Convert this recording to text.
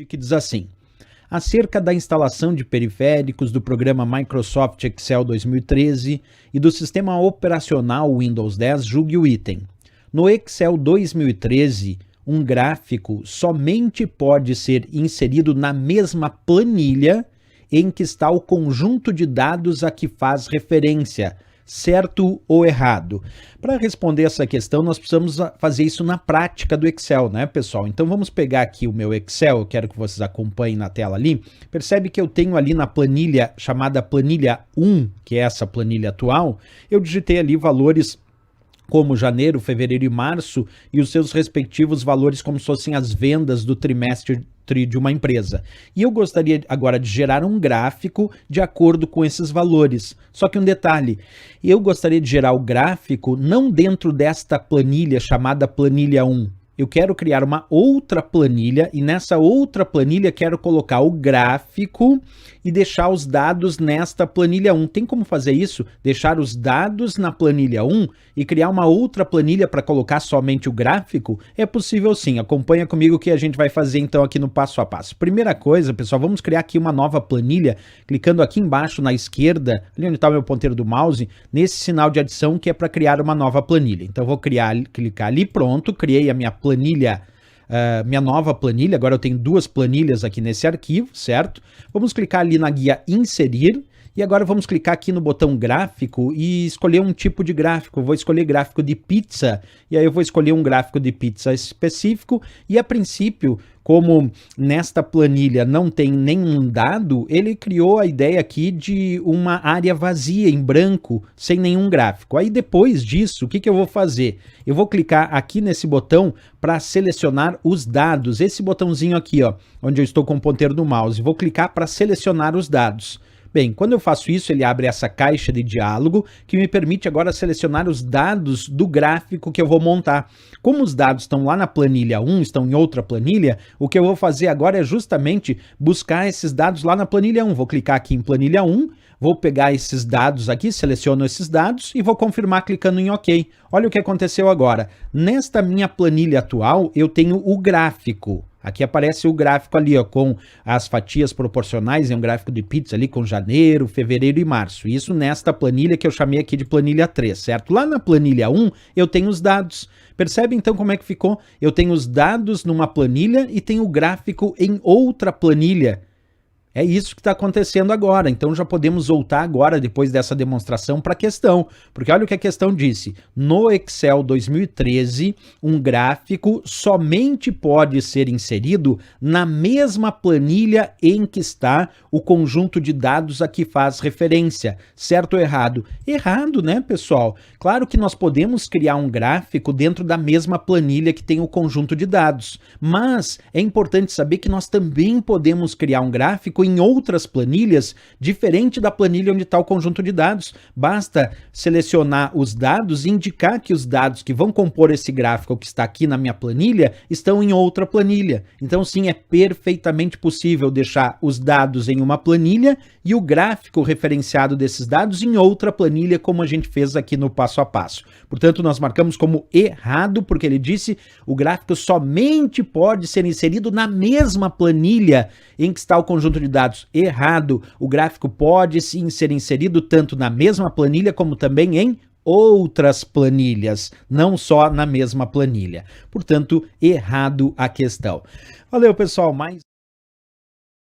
que diz assim: acerca da instalação de periféricos do programa Microsoft Excel 2013 e do sistema operacional Windows 10, julgue o item. No Excel 2013, um gráfico somente pode ser inserido na mesma planilha em que está o conjunto de dados a que faz referência, certo ou errado? Para responder essa questão, nós precisamos fazer isso na prática do Excel, né, pessoal? Então vamos pegar aqui o meu Excel, eu quero que vocês acompanhem na tela ali. Percebe que eu tenho ali na planilha chamada planilha 1, que é essa planilha atual, eu digitei ali valores como janeiro, fevereiro e março e os seus respectivos valores como se fossem as vendas do trimestre de uma empresa. E eu gostaria agora de gerar um gráfico de acordo com esses valores. Só que um detalhe, eu gostaria de gerar o gráfico não dentro desta planilha chamada planilha 1. Eu quero criar uma outra planilha e nessa outra planilha quero colocar o gráfico e deixar os dados nesta planilha 1. Tem como fazer isso? Deixar os dados na planilha 1 e criar uma outra planilha para colocar somente o gráfico? É possível sim. Acompanha comigo o que a gente vai fazer então aqui no passo a passo. Primeira coisa, pessoal, vamos criar aqui uma nova planilha, clicando aqui embaixo na esquerda, ali onde está o meu ponteiro do mouse, nesse sinal de adição que é para criar uma nova planilha. Então eu vou clicar ali, pronto, criei a minha planilha, minha nova planilha. Agora eu tenho duas planilhas aqui nesse arquivo, certo? Vamos clicar ali na guia inserir e agora vamos clicar aqui no botão gráfico e escolher um tipo de gráfico. Eu vou escolher gráfico de pizza e aí eu vou escolher um gráfico de pizza específico e a princípio, como nesta planilha não tem nenhum dado, ele criou a ideia aqui de uma área vazia em branco, sem nenhum gráfico. Aí depois disso, o que eu vou fazer? Eu vou clicar aqui nesse botão para selecionar os dados. Esse botãozinho aqui, ó, onde eu estou com o ponteiro do mouse. Vou clicar para selecionar os dados. Bem, quando eu faço isso, ele abre essa caixa de diálogo que me permite agora selecionar os dados do gráfico que eu vou montar. Como os dados estão lá na planilha 1, estão em outra planilha, o que eu vou fazer agora é justamente buscar esses dados lá na planilha 1. Vou clicar aqui em planilha 1, vou pegar esses dados aqui, seleciono esses dados e vou confirmar clicando em OK. Olha o que aconteceu agora. Nesta minha planilha atual, eu tenho o gráfico. Aqui aparece o gráfico ali, ó, com as fatias proporcionais, é um gráfico de pizza ali com janeiro, fevereiro e março. Isso nesta planilha que eu chamei aqui de planilha 3, certo? Lá na planilha 1 eu tenho os dados. Percebe então como é que ficou? Eu tenho os dados numa planilha e tenho o gráfico em outra planilha. É isso que está acontecendo agora, então já podemos voltar agora, depois dessa demonstração, para a questão, porque olha o que a questão disse: no Excel 2013, um gráfico somente pode ser inserido na mesma planilha em que está o conjunto de dados a que faz referência, certo ou errado? Errado, né, pessoal? Claro que nós podemos criar um gráfico dentro da mesma planilha que tem o conjunto de dados, mas é importante saber que nós também podemos criar um gráfico em outras planilhas, diferente da planilha onde está o conjunto de dados. Basta selecionar os dados e indicar que os dados que vão compor esse gráfico que está aqui na minha planilha estão em outra planilha. Então sim, é perfeitamente possível deixar os dados em uma planilha e o gráfico referenciado desses dados em outra planilha, como a gente fez aqui no passo a passo. Portanto, nós marcamos como errado, porque ele disse o gráfico somente pode ser inserido na mesma planilha em que está o conjunto de dados. Errado, o gráfico pode sim ser inserido tanto na mesma planilha como também em outras planilhas, não só na mesma planilha. Portanto, errado a questão. Valeu, pessoal, mais